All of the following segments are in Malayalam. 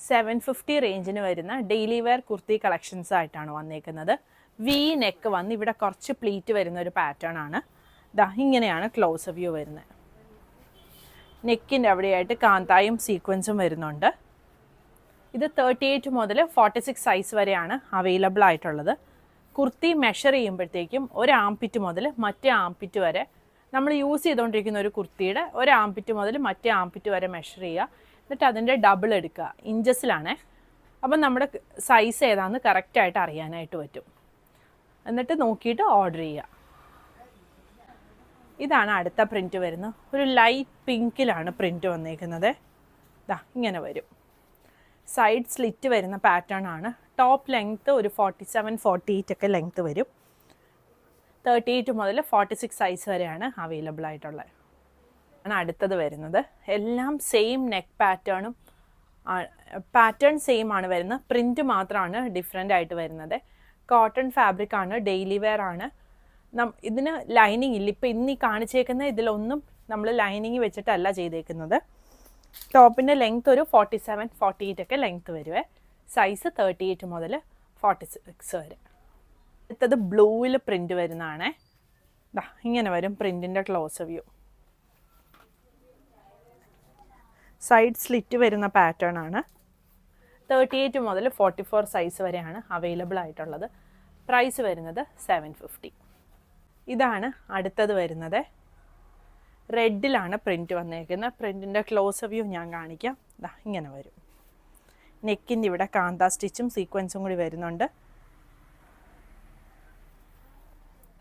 750 റേഞ്ചിന് വരുന്ന ഡെയിലി വെയർ കുർത്തി കളക്ഷൻസ് ആയിട്ടാണ് വന്നേക്കുന്നത്. വി നെക്ക് വന്ന് ഇവിടെ കുറച്ച് പ്ലീറ്റ് വരുന്ന ഒരു പാറ്റേൺ ആണ്. ദാ ഇങ്ങനെയാണ് ക്ലോസ് വ്യൂ വരുന്നത്. നെക്കിൻ്റെ അവിടെയായിട്ട് കാന്തായും സീക്വൻസും വരുന്നുണ്ട്. ഇത് 38 മുതൽ 46 സൈസ് വരെയാണ് അവൈലബിൾ ആയിട്ടുള്ളത്. കുർത്തി മെഷർ ചെയ്യുമ്പോഴത്തേക്കും ഒരു ആംപിറ്റ് മുതൽ മറ്റേ ആംപിറ്റ് വരെ നമ്മൾ യൂസ് ചെയ്തുകൊണ്ടിരിക്കുന്ന ഒരു കുർത്തിയുടെ ഒരു ആംപിറ്റ് മുതൽ മറ്റേ ആംപിറ്റ് വരെ മെഷർ ചെയ്യുക. എന്നിട്ട് അതിൻ്റെ ഡബിൾ എടുക്കുക. ഇഞ്ചസിലാണേ. അപ്പം നമ്മുടെ സൈസ് ഏതാണെന്ന് കറക്റ്റായിട്ട് അറിയാനായിട്ട് പറ്റും. എന്നിട്ട് നോക്കിയിട്ട് ഓർഡർ ചെയ്യുക. ഇതാണ് അടുത്ത പ്രിൻറ്റ് വരുന്നത്. ഒരു ലൈറ്റ് പിങ്കിലാണ് പ്രിൻറ്റ് വന്നേക്കുന്നത്. ദാ ഇങ്ങനെ വരും. സൈഡ് സ്ലിറ്റ് വരുന്ന പാറ്റേൺ ആണ്. ടോപ്പ് ലെങ്ത്ത് ഒരു 47-48 ഒക്കെ ലെങ്ത്ത് വരും. 38 മുതൽ 46 സൈസ് വരെയാണ് അവൈലബിൾ ആയിട്ടുള്ളത്. ആണ് അടുത്തത് വരുന്നത്. എല്ലാം സെയിം നെക്ക് പാറ്റേൺ സെയിം ആണ് വരുന്നത്. പ്രിൻറ്റ് മാത്രമാണ് ഡിഫറെൻ്റ് ആയിട്ട് വരുന്നത്. കോട്ടൺ ഫാബ്രിക് ആണ്, ഡെയിലി വെയർ ആണ്. ഇതിന് ലൈനിങ് ഇല്ല. ഇപ്പോൾ ഇന്ന് ഈ കാണിച്ചേക്കുന്ന ഇതിലൊന്നും നമ്മൾ ലൈനിങ് വെച്ചിട്ടല്ല ചെയ്തേക്കുന്നത്. ടോപ്പിൻ്റെ ലെങ്ത്ത് ഒരു 47-48 ഒക്കെ ലെങ്ത്ത് വരുവേ. സൈസ് 38 മുതൽ 46 വരെ. അടുത്തത് ബ്ലൂവിൽ പ്രിൻ്റ് വരുന്നതാണേ. ഇങ്ങനെ വരും പ്രിൻറ്റിൻ്റെ ക്ലോസ് വ്യൂ. സൈഡ് സ്ലിറ്റ് വരുന്ന പാറ്റേൺ ആണ്. 38 മുതൽ 44 സൈസ് വരെയാണ് അവൈലബിൾ ആയിട്ടുള്ളത്. പ്രൈസ് വരുന്നത് 750. ഇതാണ് അടുത്തത് വരുന്നത്. റെഡിലാണ് പ്രിൻറ്റ് വന്നേക്കുന്നത്. പ്രിൻറ്റിൻ്റെ ക്ലോസ് വ്യൂ ഞാൻ കാണിക്കാം. ഇങ്ങനെ വരും. നെക്കിൻ്റെ ഇവിടെ കാന്ത സ്റ്റിച്ചും സീക്വൻസും കൂടി വരുന്നുണ്ട്.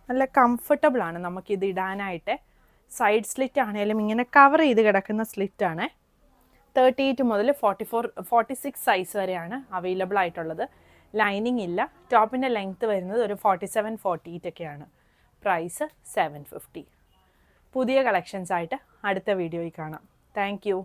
നല്ല കംഫർട്ടബിളാണ് നമുക്കിത് ഇടാനായിട്ട്. സൈഡ് സ്ലിറ്റ് ആണെങ്കിലും ഇങ്ങനെ കവർ ചെയ്ത് കിടക്കുന്ന സ്ലിറ്റാണ്. 38 മുതൽ 46 സൈസ് വരെയാണ് അവൈലബിൾ ആയിട്ടുള്ളത്. ലൈനിങ് ഇല്ല. ടോപ്പിൻ്റെ ലെങ്ത്ത് വരുന്നത് ഒരു 47-48 ഒക്കെയാണ്. പ്രൈസ് 750. പുതിയ കളക്ഷൻസ് ആയിട്ട് അടുത്ത വീഡിയോയിൽ കാണാം. Thank you.